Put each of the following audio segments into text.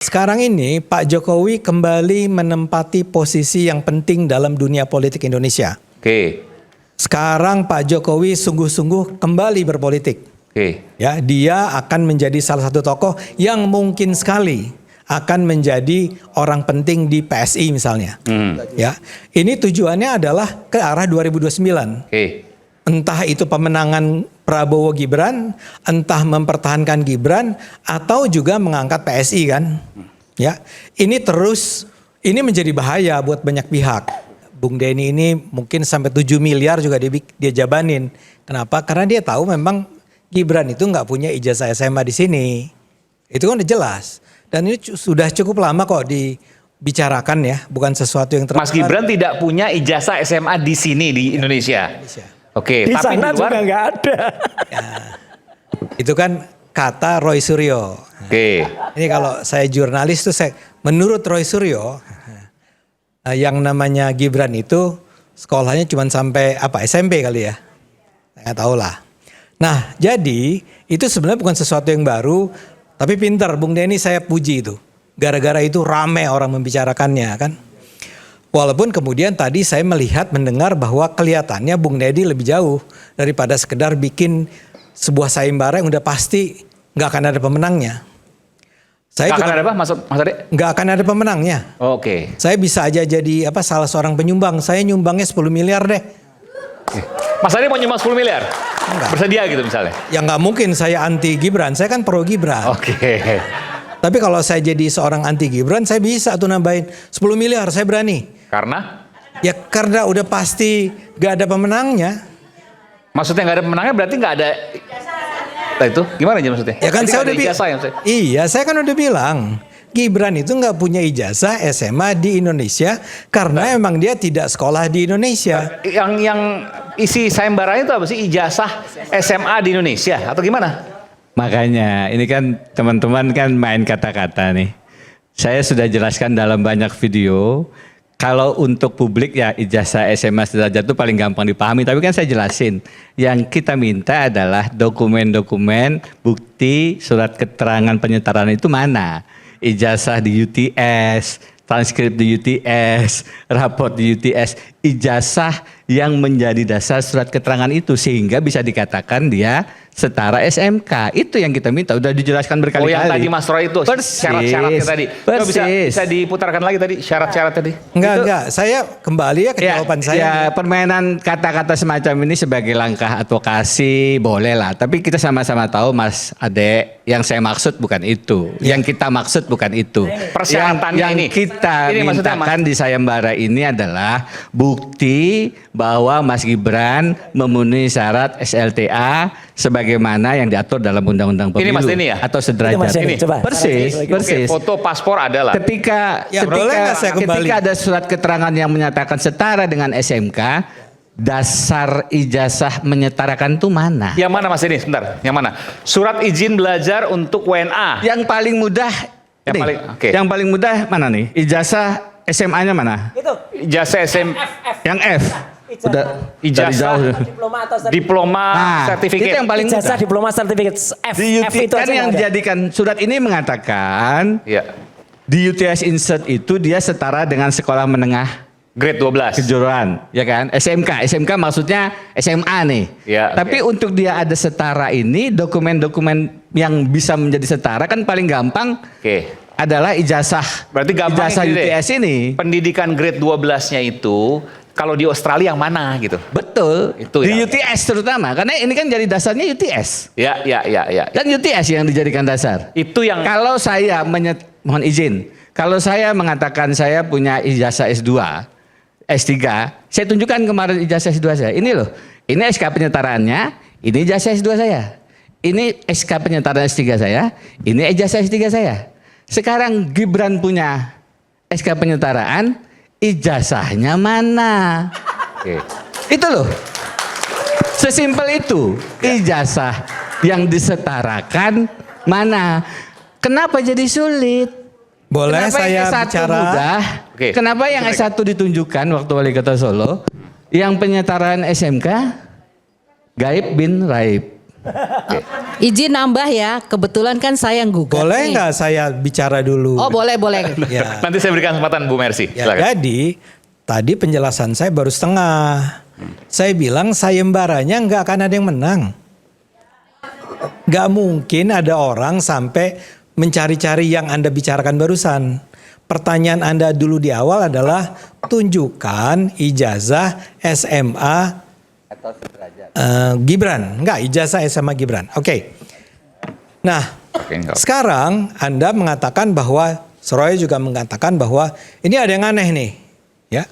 Sekarang ini Pak Jokowi kembali menempati posisi yang penting dalam dunia politik Indonesia. Oke. Sekarang Pak Jokowi sungguh-sungguh kembali berpolitik. Oke. Ya, dia akan menjadi salah satu tokoh yang mungkin sekali akan menjadi orang penting di PSI misalnya. Ya, ini tujuannya adalah ke arah 2029. Oke. Entah itu pemenangan Prabowo Gibran, entah mempertahankan Gibran, atau juga mengangkat PSI kan. Ya, ini menjadi bahaya buat banyak pihak. Bung Denny ini mungkin sampai 7 miliar juga dia jabanin. Kenapa? Karena dia tahu memang Gibran itu nggak punya ijazah SMA di sini. Itu kan udah jelas. Dan ini sudah cukup lama kok dibicarakan ya, bukan sesuatu yang Mas Gibran tidak punya ijazah SMA di sini di Indonesia. Oke, Di tapi sana di luar juga nggak ada. Ya, itu kan kata Roy Suryo. Oke. Ini kalau saya jurnalis tuh menurut Roy Suryo, yang namanya Gibran itu sekolahnya cuma sampai SMP kali ya, nggak tahu lah. Nah, jadi itu sebenarnya bukan sesuatu yang baru, tapi pintar Bung Denny, saya puji itu. Gara-gara itu rame orang membicarakannya kan. Walaupun kemudian tadi saya mendengar bahwa kelihatannya Bung Denny lebih jauh daripada sekedar bikin sebuah sayembara yang udah pasti nggak akan ada pemenangnya. Nggak akan ada apa Mas Ade? Nggak akan ada pemenangnya. Oke. Saya bisa aja jadi salah seorang penyumbang. Saya nyumbangnya 10 miliar deh. Mas Ade mau nyumbang 10 miliar? Enggak. Bersedia gitu misalnya? Ya nggak mungkin saya anti Gibran. Saya kan pro Gibran. Oke. Tapi kalau saya jadi seorang anti Gibran, saya bisa tuh nambahin 10 miliar. Saya berani. Karena? Ya karena udah pasti nggak ada pemenangnya. Maksudnya nggak ada pemenangnya berarti nggak ada. Nah itu gimana aja maksudnya? Ya kan Berarti saya nggak udah ada ijazah ya maksudnya? Iya, saya kan udah bilang Gibran itu nggak punya ijazah SMA di Indonesia karena emang dia tidak sekolah di Indonesia. Yang isi sayembaranya itu apa sih? Ijazah SMA di Indonesia atau gimana? Makanya ini kan teman-teman kan main kata-kata nih. Saya sudah jelaskan dalam banyak video. Kalau untuk publik ya ijazah SMA sederajat itu paling gampang dipahami. Tapi kan saya jelasin. Yang kita minta adalah dokumen-dokumen bukti surat keterangan penyetaraan itu mana. Ijazah di UTS, transkrip di UTS, raport di UTS. Ijazah yang menjadi dasar surat keterangan itu. Sehingga bisa dikatakan dia setara SMK. Itu yang kita minta. Udah dijelaskan berkali-kali. Oh yang tadi Mas Roy itu syarat-syaratnya tadi. Coba bisa diputarkan lagi tadi syarat-syarat tadi. Enggak. Saya kembali ya ke jawaban saya. Ya permainan kata-kata semacam ini sebagai langkah advokasi boleh lah. Tapi kita sama-sama tahu Mas Ade, yang saya maksud bukan itu. Yang kita maksud bukan itu. Persyaratannya yang ini. kita Ini mintakan di sayembara ini adalah bukti bahwa Mas Gibran memenuhi syarat SLTA sebagaimana yang diatur dalam Undang-Undang Pemilu. Ini Mas Denny ya? Atau sederajat. Ini. Coba. Persis. Oke, foto paspor adalah. Ketika ada surat keterangan yang menyatakan setara dengan SMK, dasar ijazah menyetarakan itu mana? Yang mana Mas ini? Sebentar. Yang mana? Surat izin belajar untuk WNA. Yang paling mudah. Yang paling mudah mana nih? Ijazah SMA-nya mana? Itu. Ijazah SM. Yang F. Ijazah diploma sertifikat. Itu yang paling mudah. Ijazah diploma sertifikat F. F itu kan yang dijadikan surat ini mengatakan di UTS Insert itu dia setara dengan sekolah menengah grade 12 kejuruan, ya kan? SMK maksudnya SMA nih. Ya, tapi untuk dia ada setara ini, dokumen-dokumen yang bisa menjadi setara kan paling gampang adalah ijazah. Berarti gampang ijazah UTS ini. Pendidikan grade 12-nya itu kalau di Australia yang mana gitu? Betul. Itu di ya. UTS terutama, karena ini kan jadi dasarnya UTS. Ya. Kan UTS yang dijadikan dasar. Itu yang. Kalau saya mohon izin, kalau saya mengatakan saya punya ijazah S2, S3, saya tunjukkan kemarin ijazah S2 saya. Ini loh, ini SK penyetaraannya, ini ijazah S2 saya. Ini SK penyetaraan S3 saya, ini ijazah S3 saya. Sekarang Gibran punya SK penyetaraan, ijazahnya mana? Itu loh. Sesimpel itu. Ijazah yang disetarakan mana? Kenapa jadi sulit? Boleh kenapa saya yang S1 bicara? Mudah? Kenapa yang S1 ditunjukkan waktu wali kota Solo? Yang penyetaraan SMK Gaib bin Raib. Izin nambah ya, kebetulan kan saya yang gugat Boleh nih. nggak saya bicara dulu? Oh boleh, boleh. Ya. Nanti saya berikan kesempatan Bu Mercy. Ya, Silakan. jadi tadi penjelasan saya baru setengah. Saya bilang sayembaranya nggak akan ada yang menang. Nggak mungkin ada orang sampai mencari-cari yang Anda bicarakan barusan. Pertanyaan Anda dulu di awal adalah tunjukkan ijazah SMA Gibran. Enggak, ijazah SMA Gibran. Oke. Nah, Oke, enggak. sekarang Anda mengatakan bahwa Suraya juga mengatakan bahwa ini ada yang aneh nih, ya.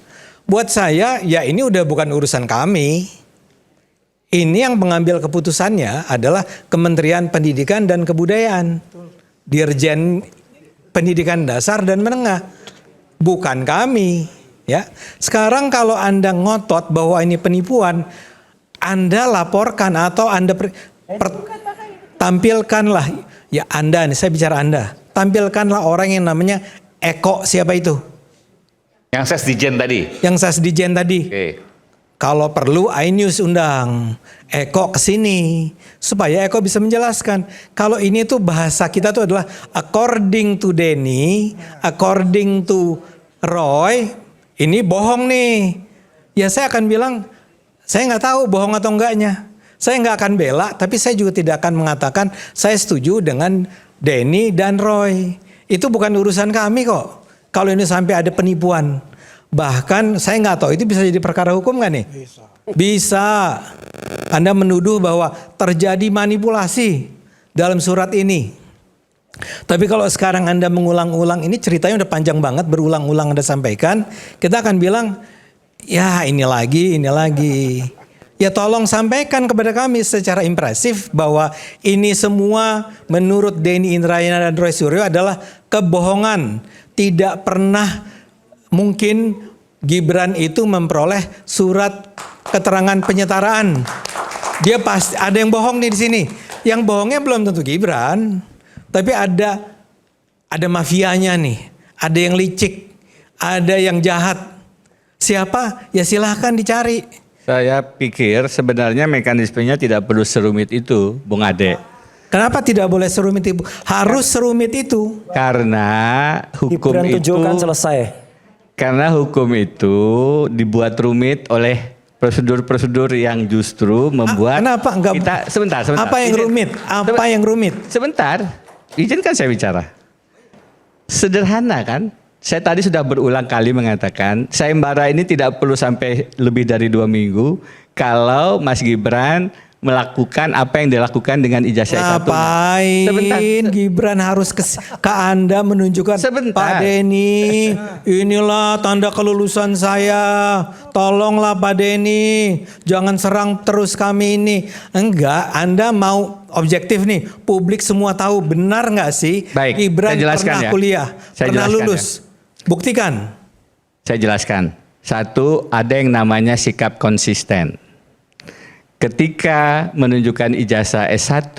Buat saya, ya ini udah bukan urusan kami. Ini yang mengambil keputusannya adalah Kementerian Pendidikan dan Kebudayaan, Dirjen Pendidikan Dasar dan Menengah, bukan kami. Ya, sekarang kalau Anda ngotot bahwa ini penipuan, Anda laporkan atau Anda tampilkanlah, ya Anda nih, saya bicara Anda, tampilkanlah orang yang namanya Eko, siapa itu? Yang Sesdijen tadi. Yang Sesdijen tadi. Oke. Kalau perlu iNews undang Eko ke sini supaya Eko bisa menjelaskan. Kalau ini tuh bahasa kita tuh adalah according to Denny, according to Roy, ini bohong nih. Ya saya akan bilang, saya nggak tahu bohong atau enggaknya. Saya nggak akan bela, tapi saya juga tidak akan mengatakan saya setuju dengan Denny dan Roy. Itu bukan urusan kami kok. Kalau ini sampai ada penipuan. Bahkan saya nggak tahu itu bisa jadi perkara hukum nggak nih? Bisa. Anda menuduh bahwa terjadi manipulasi dalam surat ini. Tapi kalau sekarang Anda mengulang-ulang, ini ceritanya udah panjang banget, berulang-ulang Anda sampaikan, kita akan bilang, ya ini lagi. Ya tolong sampaikan kepada kami secara impresif bahwa ini semua menurut Denny Indrayana dan Roy Suryo adalah kebohongan. Tidak pernah mungkin Gibran itu memperoleh surat keterangan penyetaraan. Dia pasti ada yang bohong nih di sini. Yang bohongnya belum tentu Gibran, tapi ada mafianya nih. Ada yang licik, ada yang jahat. Siapa? Ya silahkan dicari. Saya pikir sebenarnya mekanismenya tidak perlu serumit itu, Bung Ade. Kenapa tidak boleh serumit itu? Harus serumit itu. Karena hukum Gibran itu tunjukkan selesai. karena hukum itu dibuat rumit oleh prosedur-prosedur yang justru membuat Kenapa enggak? kita sebentar. Apa yang Izin. rumit? Apa yang rumit? Sebentar, izinkan saya bicara. Sederhana kan? Saya tadi sudah berulang kali mengatakan, sayembara ini tidak perlu sampai lebih dari 2 minggu kalau Mas Gibran melakukan apa yang dilakukan dengan ijazah S1. Ngapain Sebentar. Gibran harus ke Anda menunjukkan Sebentar. Pak Denny, inilah tanda kelulusan saya. Tolonglah Pak Denny, jangan serang terus kami ini. Enggak, Anda mau objektif nih. Publik semua tahu, benar nggak sih? Baik, Gibran saya jelaskan pernah ya. kuliah, Saya pernah jelaskan lulus. Buktikan. Saya jelaskan. Satu, ada yang namanya sikap konsisten. Ketika menunjukkan ijazah S1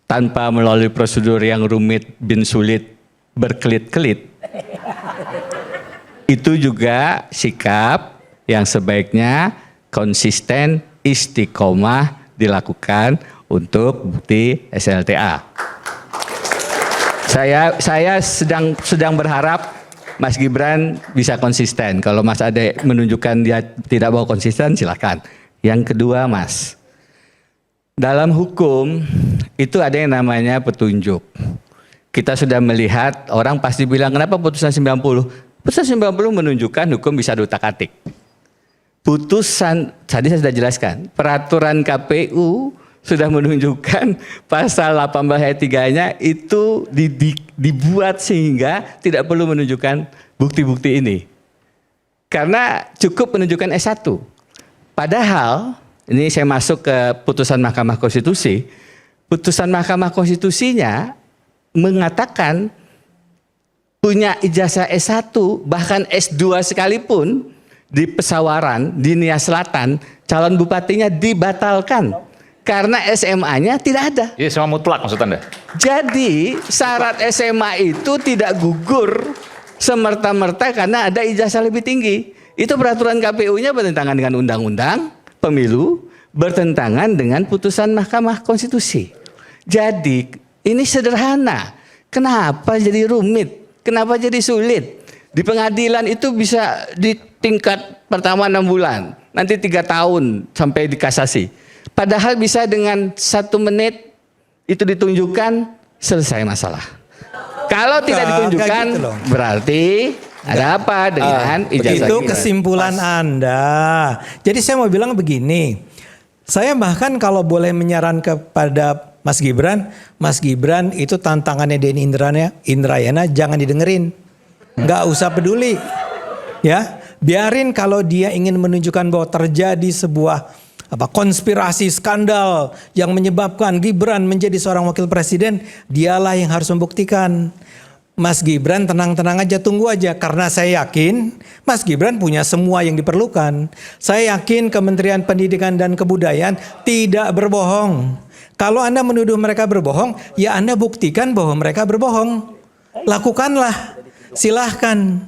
tanpa melalui prosedur yang rumit, bin sulit, berkelit-kelit, itu juga sikap yang sebaiknya konsisten, istiqomah dilakukan untuk bukti SLTA. Saya sedang berharap Mas Gibran bisa konsisten. Kalau Mas Ade menunjukkan dia tidak mau konsisten, silakan. Yang kedua, Mas, dalam hukum itu ada yang namanya petunjuk. Kita sudah melihat, orang pasti bilang, kenapa putusan 90? Putusan 90 menunjukkan hukum bisa diutak-atik. Putusan, tadi saya sudah jelaskan, peraturan KPU sudah menunjukkan pasal 18 ayat 3-nya itu dibuat sehingga tidak perlu menunjukkan bukti-bukti ini. Karena cukup menunjukkan S1. Padahal, ini saya masuk ke putusan Mahkamah Konstitusi. Putusan Mahkamah Konstitusinya mengatakan punya ijazah S1 bahkan S2 sekalipun di Pesawaran, di Nia Selatan, calon bupatinya dibatalkan karena SMA-nya tidak ada. Jadi semua mutlak maksud Anda? Jadi syarat SMA itu tidak gugur semerta-merta karena ada ijazah lebih tinggi. Itu peraturan KPU-nya bertentangan dengan undang-undang pemilu, bertentangan dengan putusan Mahkamah Konstitusi. Jadi ini sederhana. Kenapa jadi rumit? Kenapa jadi sulit? Di pengadilan itu bisa di tingkat pertama 6 bulan, nanti 3 tahun sampai dikasasi. Padahal bisa dengan 1 menit itu ditunjukkan, selesai masalah. Kalau tidak ditunjukkan, gitu loh. berarti ada apa dengan ijazah Itu kita? kesimpulan Anda. Jadi saya mau bilang begini. Saya bahkan kalau boleh menyaran kepada Mas Gibran itu tantangannya Denny Indrayana jangan didengerin. Nggak usah peduli. Ya, biarin kalau dia ingin menunjukkan bahwa terjadi sebuah konspirasi skandal yang menyebabkan Gibran menjadi seorang wakil presiden, dialah yang harus membuktikan. Mas Gibran tenang-tenang aja, tunggu aja, karena saya yakin Mas Gibran punya semua yang diperlukan. Saya yakin Kementerian Pendidikan dan Kebudayaan tidak berbohong. Kalau Anda menuduh mereka berbohong, ya Anda buktikan bahwa mereka berbohong. Lakukanlah, silahkan.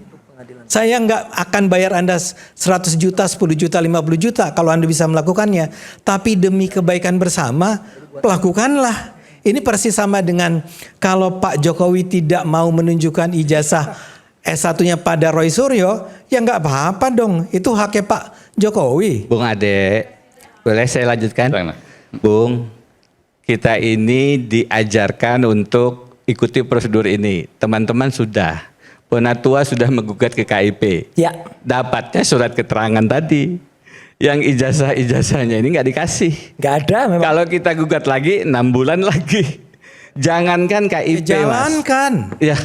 Saya nggak akan bayar Anda 100 juta, 10 juta, 50 juta kalau Anda bisa melakukannya. Tapi demi kebaikan bersama, lakukanlah. Ini persis sama dengan kalau Pak Jokowi tidak mau menunjukkan ijazah S1-nya pada Roy Suryo, ya nggak apa-apa dong. Itu haknya Pak Jokowi. Bung Ade, boleh saya lanjutkan? Bung, kita ini diajarkan untuk ikuti prosedur ini. Teman-teman sudah. Penatua sudah menggugat ke KIP. Ya. Dapatnya surat keterangan tadi. Yang ijazah-ijazahnya ini nggak dikasih. Nggak ada memang. Kalau kita gugat lagi 6 bulan lagi. Jangankan KIP, Jalankan. Mas. Ya.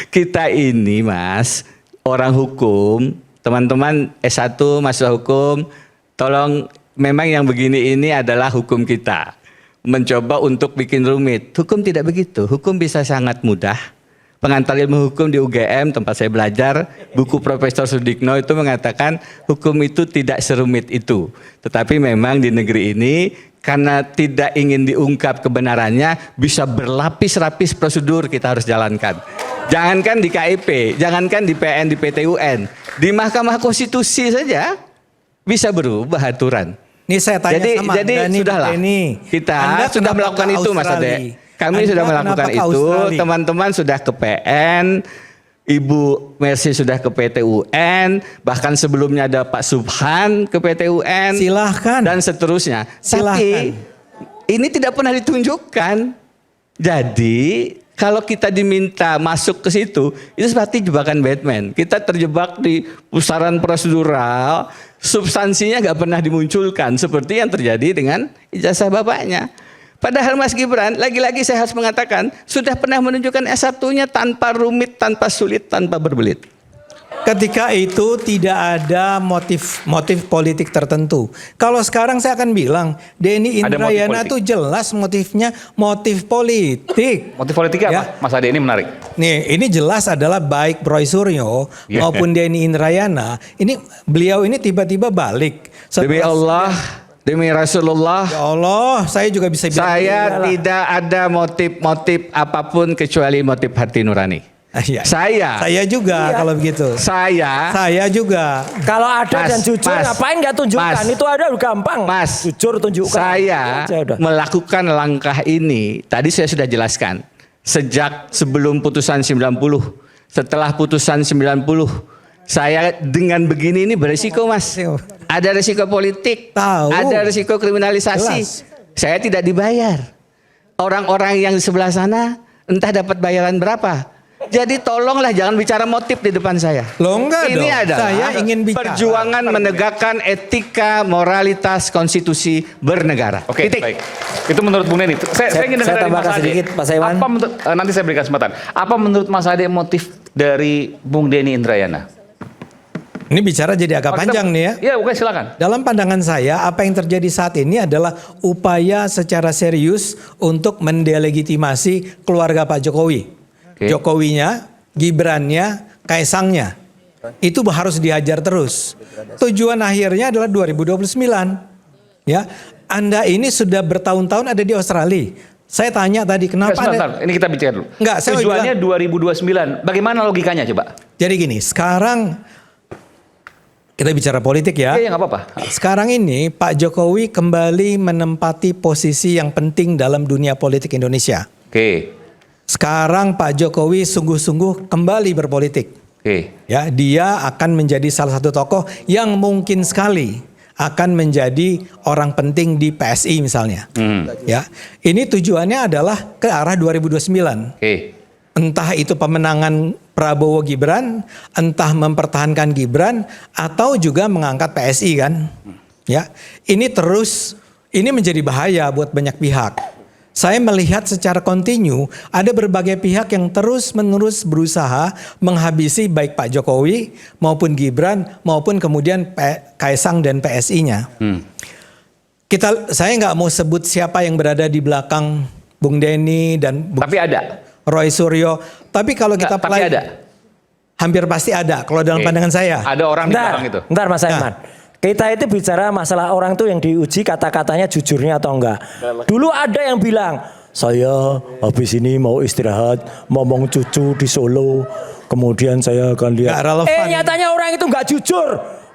Kita ini, Mas, orang hukum, teman-teman S1 masuk hukum, tolong, memang yang begini ini adalah hukum kita. Mencoba untuk bikin rumit. Hukum tidak begitu. Hukum bisa sangat mudah. Pengantar ilmu hukum di UGM tempat saya belajar, buku Profesor Sudikno itu mengatakan hukum itu tidak serumit itu. Tetapi memang di negeri ini karena tidak ingin diungkap kebenarannya, bisa berlapis-lapis prosedur kita harus jalankan. Jangankan di KIP, jangankan di PN, di PT UN, di Mahkamah Konstitusi saja bisa berubah aturan. Nih saya tanya sama jadi Anda nih, sudahlah. Denny. Kita Anda sudah kenapa melakukan ke itu, Mas Australia? Ade. Kami Anda sudah melakukan kenapa ke itu, Australia? teman-teman sudah ke PN, Ibu Mercy sudah ke PT UN, bahkan sebelumnya ada Pak Subhan ke PT UN. Silahkan. Dan seterusnya. Silahkan. Tapi ini tidak pernah ditunjukkan. Jadi kalau kita diminta masuk ke situ, itu seperti jebakan Batman. Kita terjebak di pusaran prosedural, substansinya nggak pernah dimunculkan seperti yang terjadi dengan ijazah bapaknya. Padahal Mas Gibran, lagi-lagi saya harus mengatakan, sudah pernah menunjukkan S1-nya tanpa rumit, tanpa sulit, tanpa berbelit. Ketika itu tidak ada motif politik tertentu. Kalau sekarang saya akan bilang, Denny Ada motif Indrayana politik. tuh jelas motifnya motif politik. Motif politiknya Ya. apa? Mas Ade, ini menarik. Nih, ini jelas adalah baik Roy Suryo Ya. maupun Denny Indrayana. Ini beliau ini tiba-tiba balik. Demi Allah, demi Rasulullah, Ya Allah, saya juga bisa bilang. saya tidak ada motif-motif apapun kecuali motif hati nurani. Iya. Saya juga kalau begitu. Saya juga. Kalau ada Mas, dan jujur, Mas, ngapain nggak tunjukkan? Mas, Itu ada udah gampang. Mas, Jujur tunjukkan. saya Itu aja udah. melakukan langkah ini, tadi saya sudah jelaskan. Sejak sebelum putusan 90, setelah putusan 90, saya dengan begini ini berisiko, Mas. Ada risiko politik, Tahu. ada risiko kriminalisasi. Jelas. Saya tidak dibayar. Orang-orang yang di sebelah sana entah dapat bayaran berapa. Jadi tolonglah jangan bicara motif di depan saya. Loh, enggak Ini dong. adalah Saya ingin bicara. perjuangan menegakkan etika, moralitas, konstitusi bernegara. Oke, Titik. baik. Itu menurut Bung Denny. Saya ingin dengar saya dari tambahkan Mas Ade. sedikit, Pak Saiman. Apa nanti saya berikan kesempatan. Apa menurut Mas Ade motif dari Bung Denny Indrayana? Ini bicara jadi agak Oh, kita- panjang nih ya. Iya, oke, silakan. Dalam pandangan saya, apa yang terjadi saat ini adalah upaya secara serius untuk mendelegitimasi keluarga Pak Jokowi. Oke. Jokowinya, Gibrannya, Kaisangnya. Itu harus dihajar terus. Tujuan akhirnya adalah 2029. Ya, Anda ini sudah bertahun-tahun ada di Australia. Saya tanya tadi kenapa Sebentar, ini kita bicara dulu. Enggak, saya mau Tujuannya 2029. Bagaimana logikanya coba? Jadi gini, sekarang Kita bicara politik ya. Iya, nggak apa-apa. Sekarang ini Pak Jokowi kembali menempati posisi yang penting dalam dunia politik Indonesia. Oke. Sekarang Pak Jokowi sungguh-sungguh kembali berpolitik. Oke. Ya, dia akan menjadi salah satu tokoh yang mungkin sekali akan menjadi orang penting di PSI misalnya. Ya, ini tujuannya adalah ke arah 2029. Oke. Entah itu pemenangan Prabowo Gibran, entah mempertahankan Gibran, atau juga mengangkat PSI kan. Ya, ini menjadi bahaya buat banyak pihak. Saya melihat secara kontinu ada berbagai pihak yang terus-menerus berusaha menghabisi baik Pak Jokowi maupun Gibran maupun kemudian Kaisang dan PSI-nya. Saya nggak mau sebut siapa yang berada di belakang Bung Denny dan Tapi ada. Roy Suryo. Tapi kalau kita Tapi ada. hampir pasti ada. Kalau dalam Oke. pandangan saya. Ada orang di belakang itu. Bentar Mas Aiman. Kita itu bicara masalah orang tuh yang diuji kata-katanya jujurnya atau enggak. Dulu ada yang bilang, saya habis ini mau istirahat, ngomong cucu di Solo, kemudian saya akan lihat. Nggak relevan. Nyatanya orang itu enggak jujur.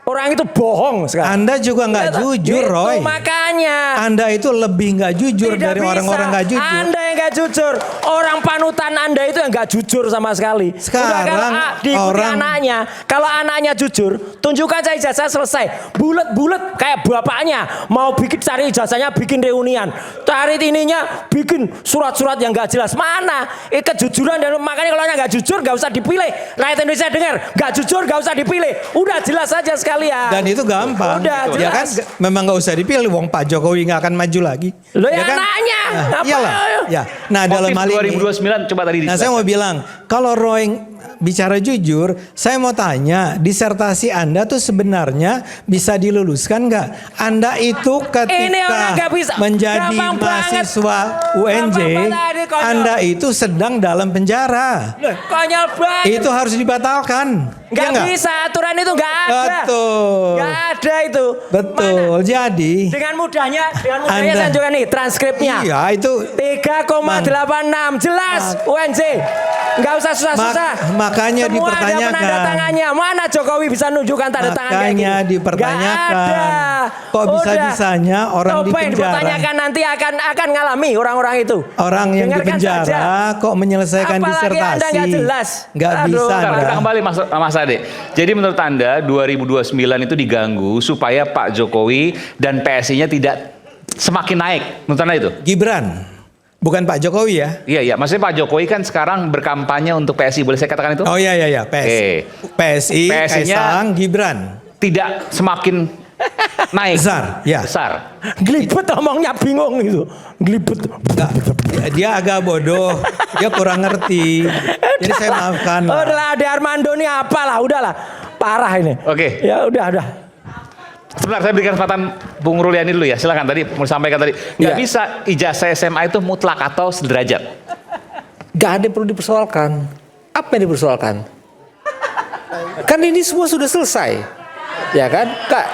Orang itu bohong sekarang. Anda juga nggak jujur, Itu Roy. makanya. Anda itu lebih nggak jujur Tidak dari bisa. orang-orang nggak jujur. Anda yang nggak jujur. Orang panutan Anda itu yang nggak jujur sama sekali. Sekarang diikuti anaknya. Kalau anaknya jujur, tunjukkan saya ijazah selesai. Bulet-bulet kayak bapaknya. Mau bikin cari ijazahnya, bikin reunian. Cari ininya, bikin surat-surat yang nggak jelas. Mana? Kejujuran dan makanya kalau nggak jujur nggak usah dipilih. Rakyat Indonesia dengar, nggak jujur nggak usah dipilih. Udah jelas aja sekalian. Dan itu gampang. Udah Ya kan, jelas. memang nggak usah dipilih. Wong Pak Jokowi nggak akan maju lagi. Loh ya kan? anaknya. Nah, Apa? iyalah. Ya. Nah dalam Motif hal ini. 2029 coba tadi Nah saya mau bilang, kalau Roy bicara jujur, saya mau tanya, disertasi Anda tuh sebenarnya bisa diluluskan nggak? Anda itu Ini orang nggak bisa. ketika menjadi Gampang banget. mahasiswa UNJ, Gampang banget, konyol. Anda itu sedang dalam penjara. Loh, konyol banget. Itu harus dibatalkan. Nggak Iya nggak? bisa, aturan itu nggak ada. Betul. Nggak ada itu. Betul. Mana? Jadi Dengan mudahnya Anda- saya tunjukkan nih transkripnya. iya itu 3,86 jelas UNJ. Nggak usah susah-susah. Makanya Semua dipertanyakan. ada penanda tangannya. Mana Jokowi bisa nunjukkan tanda tangan kayak Makanya gini? dipertanyakan. Nggak ada. Kok bisa-bisanya orang di Coba yang penjara? dipertanyakan nanti akan ngalami orang-orang itu. Orang yang di Dengarkan penjara saja. kok menyelesaikan Apalagi disertasi? Anda nggak jelas. Nggak Aduh. bisa Sekarang Anda. kita kembali Mas Ade. Jadi menurut Anda 2029 itu diganggu supaya Pak Jokowi dan PSI-nya tidak semakin naik. Menurut Anda itu? Gibran, bukan Pak Jokowi ya? Iya, maksudnya Pak Jokowi kan sekarang berkampanye untuk PSI, boleh saya katakan itu? Oh iya PSI. PSI, PSI-nya Kaisang, Gibran. Tidak semakin naik. Besar, ya. Besar. Gelibet omongnya bingung gitu. Gelibet. Nggak, dia agak bodoh, dia kurang ngerti. Jadi saya maafkan. Oh, udahlah Ade Armando ini apalah, udahlah. Parah ini. Oke. Ya udah. Sebentar, saya berikan kesempatan Bung Ruliani dulu ya. Silakan tadi mau sampaikan tadi. Nggak Iya. bisa ijazah SMA itu mutlak atau sederajat. Gak ada yang perlu dipersoalkan. Apa yang dipersoalkan? Kan ini semua sudah selesai. Ya kan? Kak,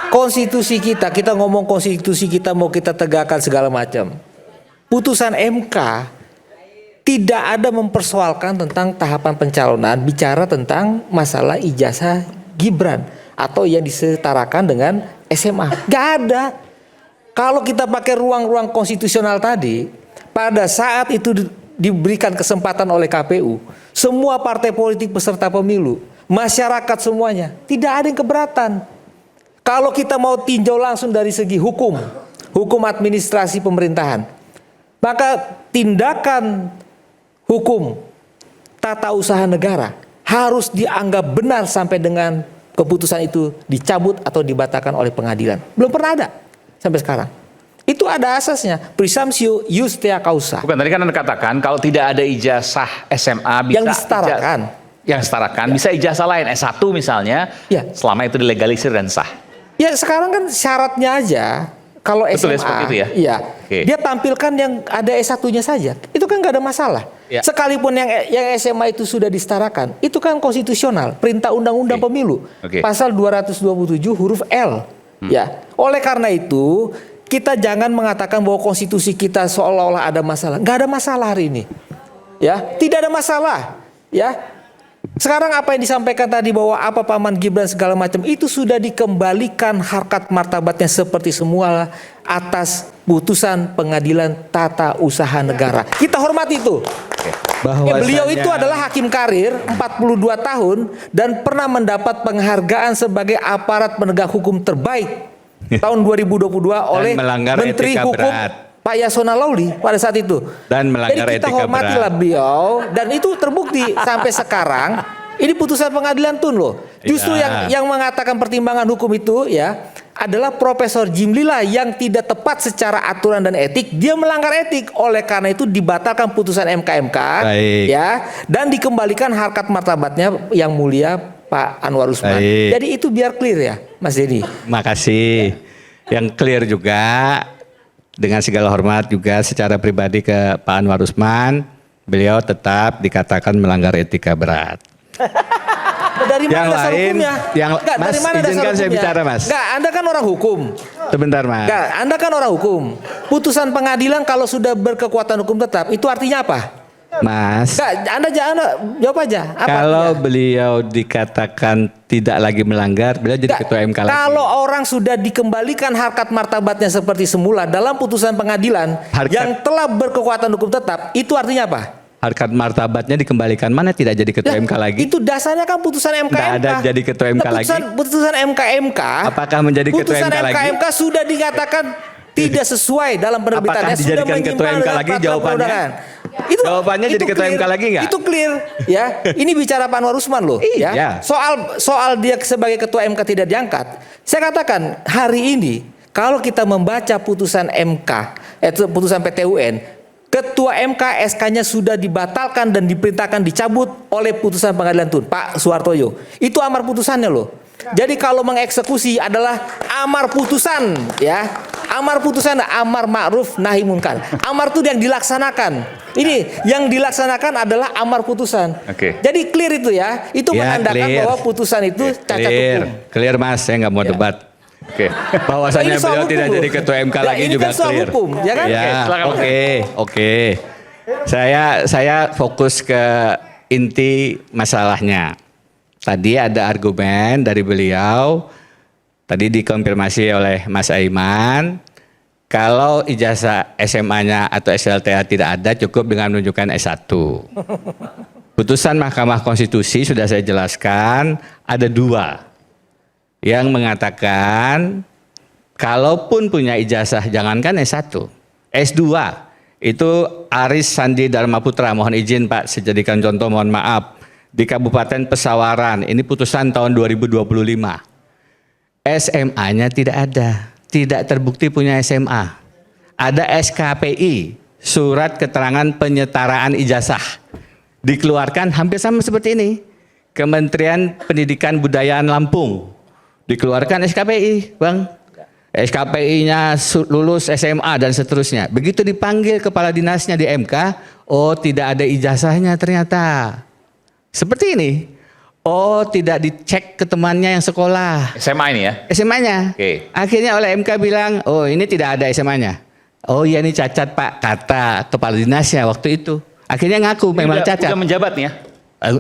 konstitusi kita ngomong konstitusi kita mau kita tegakkan segala macam. Putusan MK tidak ada mempersoalkan tentang tahapan pencalonan, bicara tentang masalah ijazah Gibran atau yang disetarakan dengan SMA. Gak ada. Kalau kita pakai ruang-ruang konstitusional tadi, pada saat itu diberikan kesempatan oleh KPU, semua partai politik peserta pemilu, masyarakat semuanya, tidak ada yang keberatan. Kalau kita mau tinjau langsung dari segi hukum administrasi pemerintahan, maka tindakan hukum tata usaha negara harus dianggap benar sampai dengan keputusan itu dicabut atau dibatalkan oleh pengadilan. Belum pernah ada sampai sekarang. Itu ada asasnya, presumptio justia causa. Bukan, tadi kan Anda katakan kalau tidak ada ijazah SMA bisa Yang disetarakan. Yang setarakan, bisa ijazah lain S1 misalnya, Ya. selama itu dilegalisir dan sah. Ya sekarang kan syaratnya aja kalau Betul ya, SMA, seperti itu ya? iya, Oke. dia tampilkan yang ada S1-nya saja. Itu kan nggak ada masalah. Ya. Sekalipun yang SMA itu sudah disetarakan, itu kan konstitusional, perintah undang-undang Oke. pemilu, Oke. pasal 227 huruf L. Ya, oleh karena itu kita jangan mengatakan bahwa konstitusi kita seolah-olah ada masalah. Nggak ada masalah hari ini. Ya, tidak ada masalah. Ya. Sekarang apa yang disampaikan tadi bahwa apa paman Gibran segala macam itu sudah dikembalikan harkat martabatnya seperti semula atas putusan pengadilan tata usaha negara. Kita hormati itu. Beliau itu adalah hakim karir 42 tahun dan pernah mendapat penghargaan sebagai aparat penegak hukum terbaik tahun 2022 oleh melanggar Menteri etika Hukum berat. Pak Yasona Lawli pada saat itu. Dan melanggar Jadi kita etika hormatilah berat. beliau dan itu terbukti sampai sekarang. Ini putusan pengadilan Tun loh. Justru Iya. yang mengatakan pertimbangan hukum itu ya adalah Profesor Jim Lila yang tidak tepat secara aturan dan etik. Dia melanggar etik. Oleh karena itu dibatalkan putusan MK Baik. ya dan dikembalikan harkat martabatnya yang mulia Pak Anwar Usman. Baik. Jadi itu biar clear ya, Mas Denny. Makasih. Yang clear juga dengan segala hormat juga secara pribadi ke Pak Anwar Usman, beliau tetap dikatakan melanggar etika berat. Dari mana Yang dasar lain, hukumnya? Mas, dari mana dasar izinkan saya hukumnya? bicara, Mas. Enggak, Anda kan orang hukum. Sebentar, Mas. Enggak, Anda kan orang hukum. Putusan pengadilan kalau sudah berkekuatan hukum tetap, itu artinya apa? Mas, Enggak, Anda jawab aja. Apa kalau artinya? beliau dikatakan tidak lagi melanggar, beliau jadi Enggak, ketua MK lagi. kalau orang sudah dikembalikan harkat martabatnya seperti semula dalam putusan pengadilan yang telah berkekuatan hukum tetap, itu artinya apa? Harkat martabatnya dikembalikan, mana tidak jadi ketua Lah, MK lagi? Itu dasarnya kan putusan MK. Nggak ada jadi ketua MK lagi. Putusan MK. Apakah menjadi ketua putusan MK lagi? MK sudah dikatakan tidak sesuai dalam penerbitannya. Apakah dijadikan sudah ketua menyimpang MK dengan lagi? peraturan Jawabannya? perundangan. Itu, Jawabannya jadi ketua clear. MK lagi nggak? Itu clear, ya. Ini bicara Pak Anwar Usman loh, Iya. ya. Soal dia sebagai ketua MK tidak diangkat. Saya katakan hari ini kalau kita membaca putusan MK, putusan PT UN, Ketua MK SK-nya sudah dibatalkan dan diperintahkan dicabut oleh putusan pengadilan Tun, Pak Suhartoyo. Itu amar putusannya loh. Jadi kalau mengeksekusi adalah amar putusan, ya. Amar putusan, amar ma'ruf nahi munkar. Amar itu yang dilaksanakan. Ini yang dilaksanakan adalah amar putusan. Oke. Jadi clear itu ya. Itu Ya, menandakan clear. bahwa putusan itu cacat Clear, hukum. clear Mas, saya nggak mau Ya. debat. Oke. Bahwasanya Ini soal beliau hukum tidak loh. jadi ketua MK Ya, lagi ini juga kan soal clear. hukum, ya kan? Ya, silakan. oke. Saya fokus ke inti masalahnya. Tadi ada argumen dari beliau, tadi dikonfirmasi oleh Mas Aiman, kalau ijazah SMA-nya atau SLTA tidak ada, cukup dengan menunjukkan S1. Putusan Mahkamah Konstitusi sudah saya jelaskan, ada dua yang mengatakan kalaupun punya ijazah jangankan S1, S2 itu Aris Sandi Dharma Putra, mohon izin Pak, saya jadikan contoh, mohon maaf, di Kabupaten Pesawaran, ini putusan tahun 2025. SMA-nya tidak ada, tidak terbukti punya SMA. Ada SKPI, surat keterangan penyetaraan ijazah. Dikeluarkan hampir sama seperti ini. Kementerian Pendidikan Budayaan Lampung. Dikeluarkan SKPI, Bang. SKPI-nya lulus SMA dan seterusnya. Begitu dipanggil kepala dinasnya di MK, oh tidak ada ijazahnya ternyata. Seperti ini. Oh tidak dicek ke temannya yang sekolah. SMA ini ya. SMA-nya. Oke. Akhirnya oleh MK bilang, oh ini tidak ada SMA-nya. Oh iya ini cacat Pak, kata kepala dinasnya waktu itu. Akhirnya ngaku memang cacat. Udah menjabat nih ya.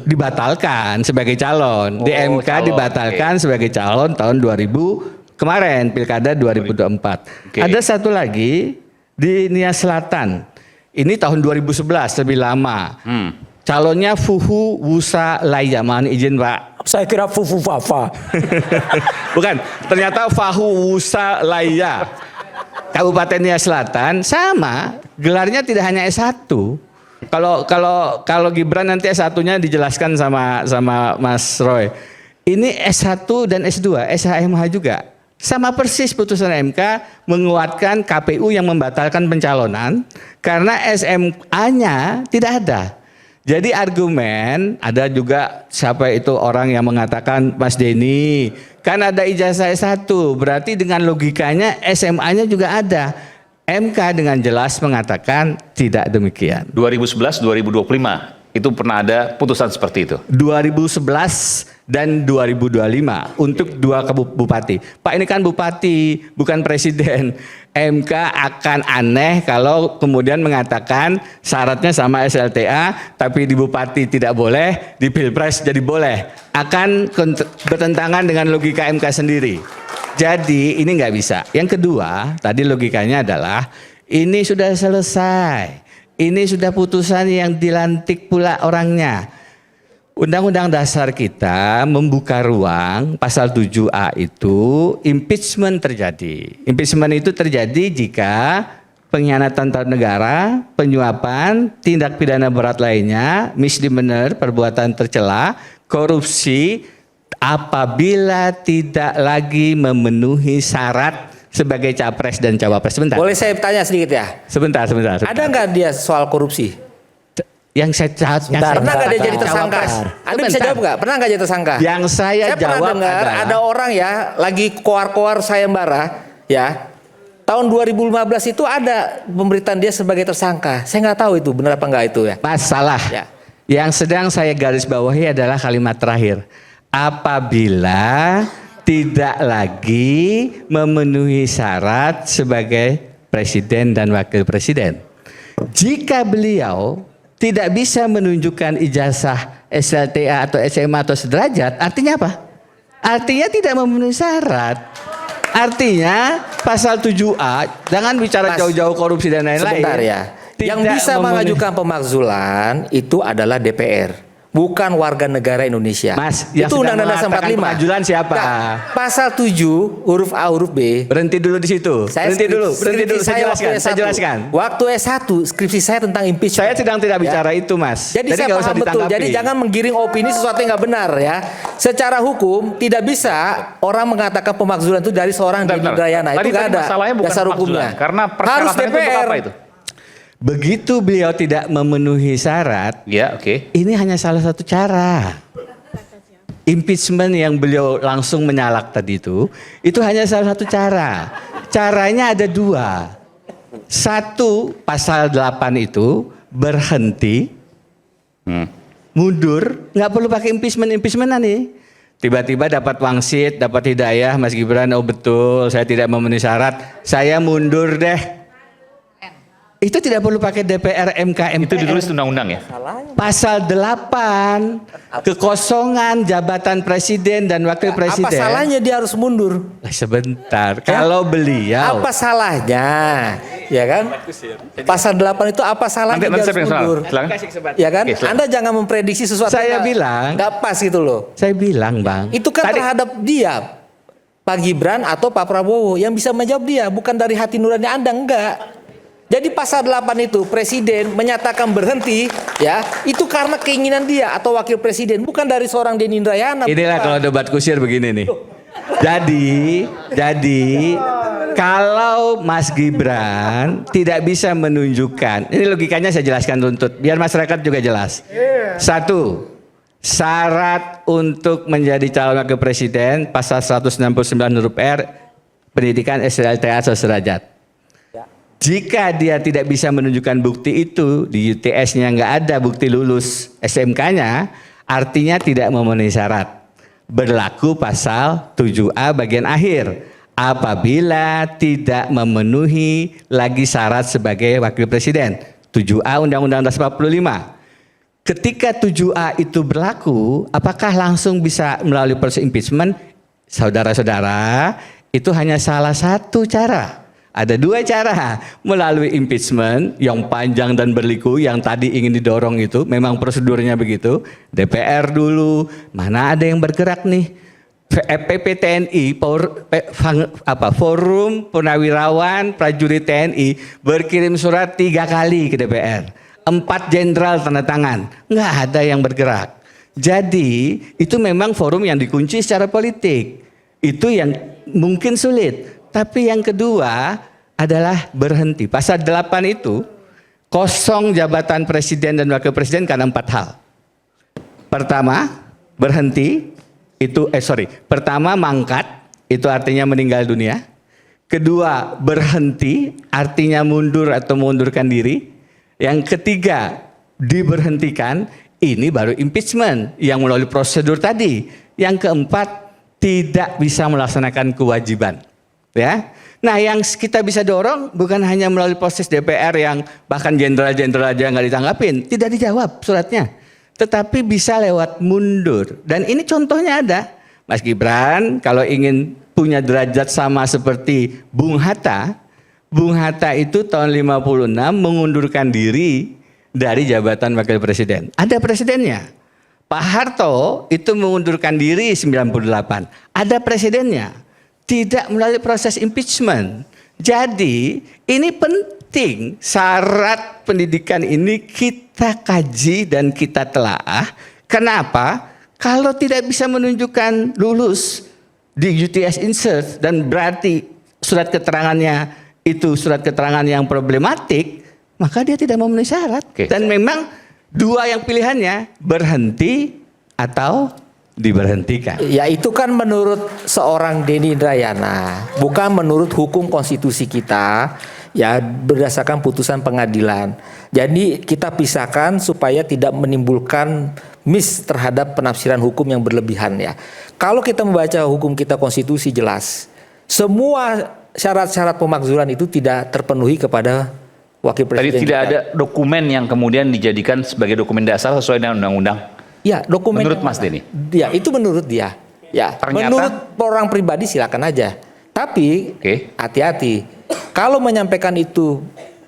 Dibatalkan sebagai calon. Di Oh, MK calon, dibatalkan sebagai calon tahun 2000 kemarin, Pilkada 2024. Oke. Ada satu lagi di Nia Selatan. Ini tahun 2011, lebih lama. Calonnya Fuhu Wusa Laya. Mohon izin Pak. Saya kira fufu fafa. Bukan, ternyata Fahu Wusa Laya. Kabupaten Nia Selatan sama, gelarnya tidak hanya S1. Kalau Gibran nanti S1-nya dijelaskan sama Mas Roy. Ini S1 dan S2, SHMH juga. Sama persis putusan MK menguatkan KPU yang membatalkan pencalonan karena SMA-nya tidak ada. Jadi argumen, ada juga siapa itu orang yang mengatakan Mas Denny, kan ada ijazah S1, berarti dengan logikanya SMA-nya juga ada. MK dengan jelas mengatakan tidak demikian. 2011 2025 itu pernah ada putusan seperti itu. 2011 dan 2025 untuk 2 bupati. Pak, ini kan bupati, bukan presiden. MK akan aneh kalau kemudian mengatakan syaratnya sama SLTA, tapi di bupati tidak boleh, di pilpres jadi boleh. Akan bertentangan dengan logika MK sendiri. Jadi ini nggak bisa. Yang kedua, tadi logikanya adalah ini sudah selesai. Ini sudah putusan yang dilantik pula orangnya. Undang-Undang Dasar kita membuka ruang pasal 7A itu impeachment terjadi. Impeachment itu terjadi jika pengkhianatan terhadap negara, penyuapan, tindak pidana berat lainnya, misdemeanor, perbuatan tercela, korupsi, apabila tidak lagi memenuhi syarat sebagai capres dan cawapres. Sebentar. Boleh saya tanya sedikit ya? Sebentar. Ada nggak dia soal korupsi? Yang saya Pernah nggak dia jadi tersangka? Anda bisa jawab nggak? Pernah nggak jadi tersangka? Yang saya pernah jawab dengar adalah ada orang ya lagi koar-koar sayembara ya. Tahun 2015 itu ada pemberitaan dia sebagai tersangka. Saya nggak tahu itu benar apa nggak itu ya. masalah. Ya. Yang sedang saya garis bawahi adalah kalimat terakhir. Apabila tidak lagi memenuhi syarat sebagai presiden dan wakil presiden. Jika beliau tidak bisa menunjukkan ijazah SLTA atau SMA atau sederajat, artinya apa? Artinya tidak memenuhi syarat. Artinya pasal 7A, jangan bicara jauh-jauh korupsi dan lain-lain. Sebentar ya. Yang bisa mengajukan pemakzulan itu adalah DPR. Bukan warga negara Indonesia. Mas, yang itu sedang Undang-Undang Dasar mengatakan 45. pengajulan siapa? Nah, pasal 7 huruf A huruf B. Berhenti dulu di situ. Berhenti dulu. Saya jelaskan. Waktu S1 skripsi saya tentang impeachment. Saya sedang tidak bicara itu, Mas. Jadi saya nggak paham betul. Jadi jangan menggiring opini sesuatu yang nggak benar ya. Secara hukum tidak bisa orang mengatakan pemakzulan itu dari seorang Denny Indrayana. Itu nggak ada masalahnya bukan dasar pemakzulan, hukumnya. karena harus persyaratannya itu untuk DPR. apa itu? Begitu beliau tidak memenuhi syarat, Ya, oke. ini hanya salah satu cara. Impeachment yang beliau langsung menyalak tadi itu hanya salah satu cara. Caranya ada 2. 1, pasal 8 itu berhenti, mundur, nggak perlu pakai impeachmentan nih. Tiba-tiba dapat wangsit, dapat hidayah, Mas Gibran, oh betul, saya tidak memenuhi syarat, saya mundur deh. Itu tidak perlu pakai DPR, MK, MPR. Itu ditulis undang-undang ya? Pasal 8, kekosongan jabatan presiden dan wakil presiden. Apa salahnya dia harus mundur? Sebentar, kalau beliau. Apa salahnya? Ya kan? Pasal 8 itu apa salahnya Nanti dia saya harus mundur? Silakan. Ya kan? Oke, silakan. Anda jangan memprediksi sesuatu Saya yang bilang. nggak pas gitu loh. Saya bilang, Bang. Itu kan terhadap dia, Pak Gibran atau Pak Prabowo yang bisa menjawab dia, bukan dari hati nurani Anda, enggak. Jadi pasal 8 itu presiden menyatakan berhenti ya, itu karena keinginan dia atau wakil presiden, bukan dari seorang Denny Indrayana. Inilah kalau debat kusir begini nih. Jadi kalau Mas Gibran tidak bisa menunjukkan, ini logikanya saya jelaskan runtut biar masyarakat juga jelas. 1, syarat untuk menjadi calon wakil presiden pasal 169 huruf R, pendidikan SLTA atau sederajat. Jika dia tidak bisa menunjukkan bukti itu, di UTS-nya nggak ada bukti lulus SMK-nya, artinya tidak memenuhi syarat. Berlaku pasal 7A bagian akhir. Apabila tidak memenuhi lagi syarat sebagai wakil presiden. 7A Undang-Undang Dasar 45. Ketika 7A itu berlaku, apakah langsung bisa melalui proses impeachment? Saudara-saudara, itu hanya salah satu cara. Ada 2 cara, melalui impeachment yang panjang dan berliku yang tadi ingin didorong itu, memang prosedurnya begitu. DPR dulu, mana ada yang bergerak nih? PPTNI, Forum Purnawirawan Prajurit TNI berkirim surat 3 kali ke DPR. 4 jenderal tanda tangan, nggak ada yang bergerak. Jadi itu memang forum yang dikunci secara politik. Itu yang mungkin sulit. Tapi yang kedua adalah berhenti. Pasal 8 itu kosong jabatan presiden dan wakil presiden karena 4 hal. Pertama, berhenti. Pertama mangkat, itu artinya meninggal dunia. Kedua, berhenti, artinya mundur atau mengundurkan diri. Yang ketiga, diberhentikan, ini baru impeachment yang melalui prosedur tadi. Yang keempat, tidak bisa melaksanakan kewajiban. Ya. Nah, yang kita bisa dorong bukan hanya melalui proses DPR yang bahkan jenderal-jenderal aja nggak ditanggapin, tidak dijawab suratnya, tetapi bisa lewat mundur. Dan ini contohnya ada, Mas Gibran kalau ingin punya derajat sama seperti Bung Hatta itu tahun 56 mengundurkan diri dari jabatan wakil presiden. Ada presidennya. Pak Harto itu mengundurkan diri 98. Ada presidennya. Tidak melalui proses impeachment. Jadi ini penting, syarat pendidikan ini kita kaji dan kita telaah. Kenapa? Kalau tidak bisa menunjukkan lulus di UTS insert dan berarti surat keterangannya itu surat keterangan yang problematik, maka dia tidak memenuhi syarat. Dan memang dua yang pilihannya, berhenti atau diberhentikan. Ya itu kan menurut seorang Denny Indrayana, bukan menurut hukum konstitusi kita, ya berdasarkan putusan pengadilan. Jadi kita pisahkan supaya tidak menimbulkan miss terhadap penafsiran hukum yang berlebihan ya. Kalau kita membaca hukum kita konstitusi jelas, semua syarat-syarat pemakzulan itu tidak terpenuhi kepada wakil presiden. Tadi tidak ada dokumen yang kemudian dijadikan sebagai dokumen dasar sesuai dengan undang-undang. Ya, dokumen menurut Mas Denny. Ya, itu menurut dia. Ya, ternyata, menurut orang pribadi silakan aja. Tapi hati-hati. Kalau menyampaikan itu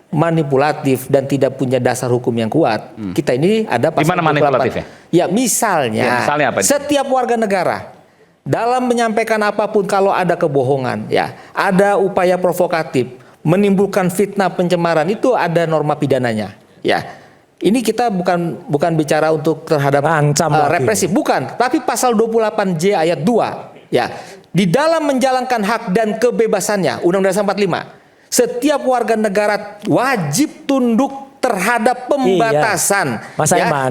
manipulatif dan tidak punya dasar hukum yang kuat, kita ini ada pasal. Gimana manipulatifnya? Ya, misalnya apa? Setiap warga negara dalam menyampaikan apapun kalau ada kebohongan, ya, ada upaya provokatif, menimbulkan fitnah pencemaran, itu ada norma pidananya. Ya. Ini kita bukan bicara untuk terhadap represif, bukan, tapi pasal 28J ayat 2 ya. Di dalam menjalankan hak dan kebebasannya, Undang-Undang 45, setiap warga negara wajib tunduk terhadap pembatasan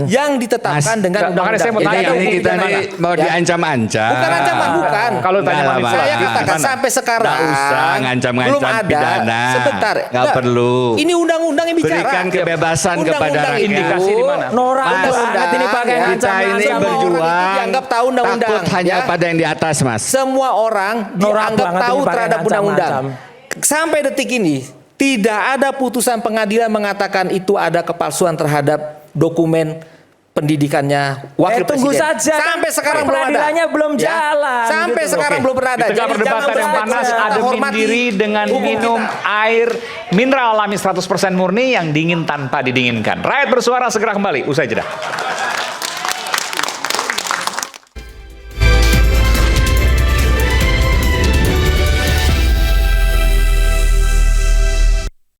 yang ditetapkan dengan undang-undang. Ini kita mau diancam-ancam. Bukan ancaman, bukan. Kalau tanya saya katakan sampai sekarang nggak usah ngancam-ngancam belum ada. pidana. Sebentar, nggak perlu. Ini undang-undang yang bicara. Berikan kebebasan kepada rakyat. Indikasi di mana? Norak banget ini pakai Kita ini berjuang. Dianggap tahu undang-undang. Takut hanya pada yang di atas, Mas. Semua orang dianggap tahu terhadap undang-undang. Sampai detik ini tidak ada putusan pengadilan mengatakan itu ada kepalsuan terhadap dokumen pendidikannya wakil tunggu presiden. saja. Sampai sekarang belum ada. Peradilannya belum jalan. Sampai gitu. sekarang belum pernah ada. Di tengah Jadi perdebatan jangan yang panas, kita ademin hormati diri dengan hukum minum kita. air mineral alami 100% murni yang dingin tanpa didinginkan. Rakyat bersuara segera kembali, usai jeda.